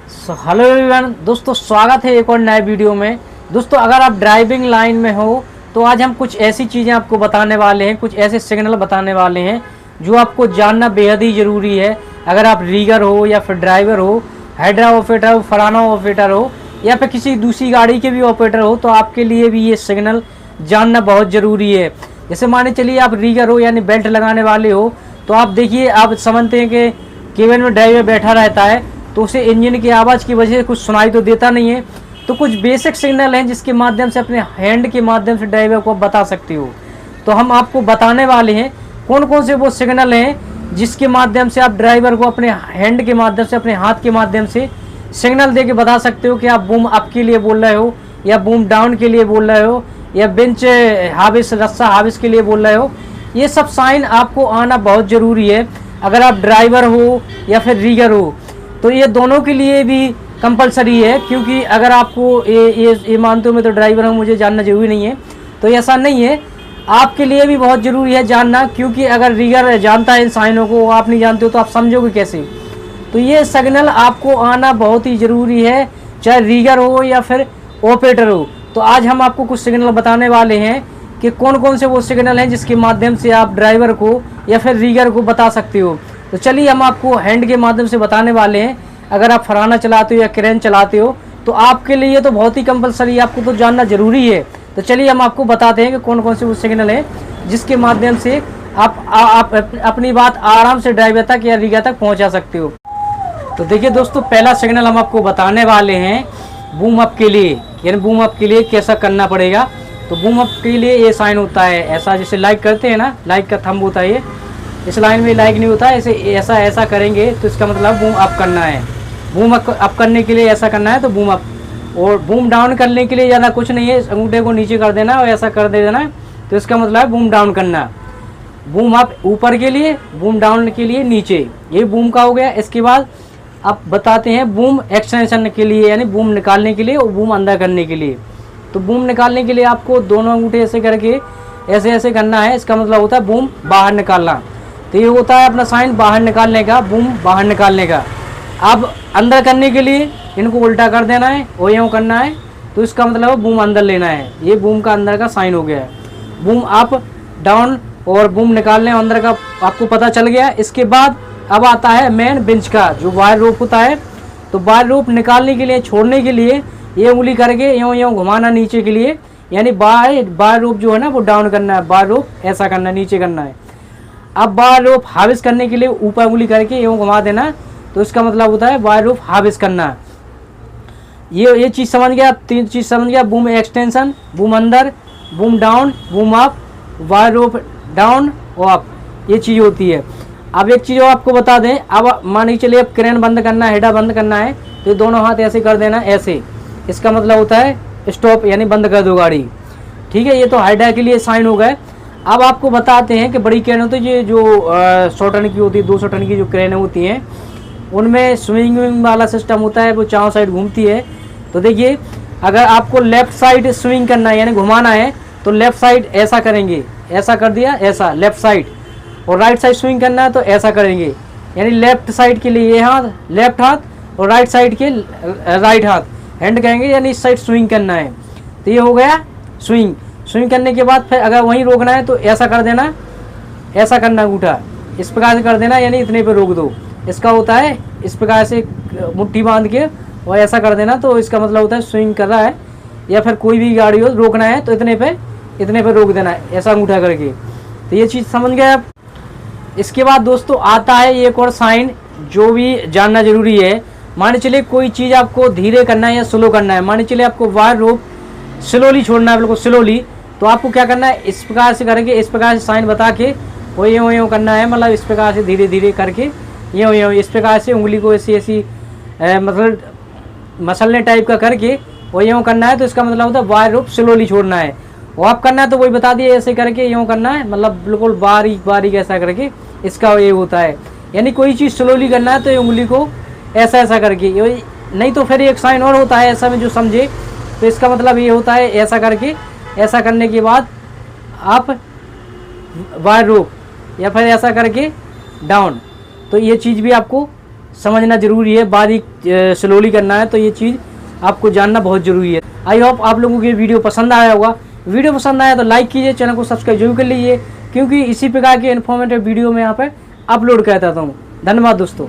Hello everyone दोस्तों, स्वागत है एक और नए वीडियो में। दोस्तों, अगर आप ड्राइविंग लाइन में हो तो आज हम कुछ ऐसी चीज़ें आपको बताने वाले हैं, कुछ ऐसे सिग्नल बताने वाले हैं जो आपको जानना बेहद ही ज़रूरी है। अगर आप रीगर हो या फिर ड्राइवर हो, हाइड्रा ऑपरेटर हो, फलाना ऑपरेटर हो या फिर किसी दूसरी गाड़ी के भी ऑपरेटर हो, तो आपके लिए भी ये सिग्नल जानना बहुत ज़रूरी है। जैसे माने चलिए आप रीगर हो यानी बेल्ट लगाने वाले हो, तो आप देखिए, आप समझते हैं कि केबिन में ड्राइवर बैठा रहता है तो उसे इंजन की आवाज़ की वजह से कुछ सुनाई तो देता नहीं है। तो कुछ बेसिक सिग्नल हैं जिसके माध्यम से अपने हैंड के माध्यम से ड्राइवर को बता सकते हो। तो हम आपको बताने वाले हैं कौन कौन से वो सिग्नल हैं जिसके माध्यम से आप ड्राइवर को अपने हैंड के माध्यम से, अपने हाथ के माध्यम से सिग्नल दे के बता सकते हो कि आप बूम अप के लिए बोल रहे हो या बूम डाउन के लिए बोल रहे हो या बेंच हाविस, रस्सा हाविस के लिए बोल रहे हो। ये सब साइन आपको आना बहुत ज़रूरी है अगर आप ड्राइवर हो या फिर रीगर हो। तो ये दोनों के लिए भी कंपलसरी है, क्योंकि अगर आपको ये मानते हो मैं तो ड्राइवर हूँ, मुझे जानना जरूरी नहीं है, तो ऐसा नहीं है। आपके लिए भी बहुत ज़रूरी है जानना, क्योंकि अगर रीगर जानता है इन साइनों को, आप नहीं जानते हो तो आप समझोगे कैसे। तो ये सिग्नल आपको आना बहुत ही ज़रूरी है, चाहे रीगर हो या फिर ऑपरेटर हो। तो आज हम आपको कुछ सिग्नल बताने वाले हैं कि कौन कौन से वो सिग्नल हैं जिसके माध्यम से आप ड्राइवर को या फिर रीगर को बता सकते हो। तो चलिए हम आपको हैंड के माध्यम से बताने वाले हैं। अगर आप फराना चलाते हो या क्रेन चलाते हो तो आपके लिए तो बहुत ही कंपलसरी, आपको तो जानना ज़रूरी है। तो चलिए हम आपको बताते हैं कि कौन कौन से वो सिग्नल हैं जिसके माध्यम से आप अपनी बात आराम से ड्राइवर तक या रीगर तक पहुंचा सकते हो। तो देखिए दोस्तों, पहला सिग्नल हम आपको बताने वाले हैं बूम अप के लिए, यानी बूम अप के लिए कैसा करना पड़ेगा। तो बूम अप के लिए ये साइन होता है ऐसा, जैसे लाइक करते हैं ना, लाइक का थंब होता है ये। इस लाइन में लाइक नहीं होता है, ऐसे ऐसा करेंगे तो इसका मतलब बूम अप करना है। बूम अप करने के लिए ऐसा करना है तो बूम अप। और बूम डाउन करने के लिए ज़्यादा कुछ नहीं है, अंगूठे को नीचे कर देना और ऐसा कर दे देना, तो इसका मतलब है बूम डाउन करना। बूम अप ऊपर के लिए, बूम डाउन के लिए नीचे, ये बूम का हो गया। इसके बाद आप बताते हैं बूम एक्सटेंशन के लिए, यानी बूम निकालने के लिए और बूम अंदर करने के लिए। तो बूम निकालने के लिए आपको दोनों अंगूठे ऐसे करके ऐसे ऐसे करना है, इसका मतलब होता है बूम बाहर निकालना। तो ये होता है अपना साइन बाहर निकालने का, बूम बाहर निकालने का। अब अंदर करने के लिए इनको उल्टा कर देना है और यूँ करना है, तो इसका मतलब है बूम अंदर लेना है। ये बूम का अंदर का साइन हो गया है। बूम अप, डाउन और बूम निकालने और अंदर का आपको पता चल गया। इसके बाद अब आता है मेन बेंच का जो वायर रोप होता है। तो वायर रोप निकालने के लिए, छोड़ने के लिए ये उंगली करके यूँ यूँ घुमाना नीचे के लिए, यानी वायर रोप जो है ना वो डाउन करना है, वायर रोप ऐसा करना है, नीचे करना है। अब वायर रोप हाविस करने के लिए ऊपर उंगली करके यूँ घुमा देना, तो इसका मतलब होता है वायर रोप हाविस करना। ये चीज़ समझ गया, तीन चीज़ समझ गया, बूम एक्सटेंशन, बूम अंदर, boom down, boom up, wire rope down और अप, ये चीज़ होती है। अब एक चीज़ आपको बता दें, अब मान के चलिए अब क्रेन बंद करना है, हेडा बंद करना है, तो दोनों हाथ ऐसे कर देना, ऐसे, इसका मतलब होता है स्टॉप, यानी बंद कर दो गाड़ी। ठीक है, ये तो हाइड्रा के लिए साइन हो गए। अब आपको बताते हैं कि बड़ी क्रेन होती है, ये जो 100 टन की होती है, 200 टन की जो क्रेन होती हैं, उनमें स्विंग वाला सिस्टम होता है, वो चारों साइड घूमती है। तो देखिए, अगर आपको लेफ़्ट साइड स्विंग करना है यानी घुमाना है तो लेफ़्ट साइड ऐसा करेंगे, ऐसा कर दिया, ऐसा लेफ़्ट साइड। और राइट साइड स्विंग करना है तो ऐसा करेंगे, यानी लेफ़्ट साइड के लिए ये हाथ, लेफ़्ट हाथ, और राइट साइड के राइट हाथ, हैंड कहेंगे, यानी इस साइड स्विंग करना है। तो ये हो गया स्विंग। स्विंग करने के बाद फिर अगर वहीं रोकना है तो ऐसा कर देना, ऐसा करना, अंगूठा इस प्रकार से कर देना, यानी इतने पे रोक दो। इसका होता है इस प्रकार से मुट्ठी बांध के और ऐसा कर देना, तो इसका मतलब होता है स्विंग कर रहा है। या फिर कोई भी गाड़ी हो रोकना है तो इतने पे रोक देना है, ऐसा अंगूठा करके। तो ये चीज़ समझ गए आप। इसके बाद दोस्तों आता है एक और साइन जो भी जानना जरूरी है। मान चलिए कोई चीज़ आपको धीरे करना है या स्लो करना है, मान चलिए आपको वायर रोप स्लोली छोड़ना है, बिल्कुल स्लोली, तो आपको क्या करना है, इस प्रकार से करके, इस प्रकार से साइन बता के वो यूँ करना है, मतलब इस प्रकार से धीरे धीरे करके यूँ इस प्रकार से उंगली को ऐसी मतलब मसलने टाइप का करके वो यूँ करना है। तो इसका मतलब होता है वायर रोप स्लोली छोड़ना है। वो आप करना है तो वही बता दिए, ऐसे करके यूँ करना है, मतलब बिल्कुल बारीक बारीक ऐसा करके, इसका ये होता है। यानी कोई चीज़ स्लोली करना है तो ये उंगली को ऐसा ऐसा करके, नहीं तो फिर एक साइन और होता है ऐसा में जो समझे, तो इसका मतलब ये होता है ऐसा करके, ऐसा करने के बाद आप वायर रोप या फिर ऐसा करके डाउन। तो ये चीज़ भी आपको समझना जरूरी है, बारीक स्लोली करना है, तो ये चीज़ आपको जानना बहुत ज़रूरी है। आई होप आप लोगों को ये वीडियो पसंद आया होगा। वीडियो पसंद आया तो लाइक कीजिए, चैनल को सब्सक्राइब जरूर कर लीजिए, क्योंकि इसी प्रकार के इन्फॉर्मेटिव वीडियो में यहाँ पे अपलोड करता हूँ। धन्यवाद दोस्तों।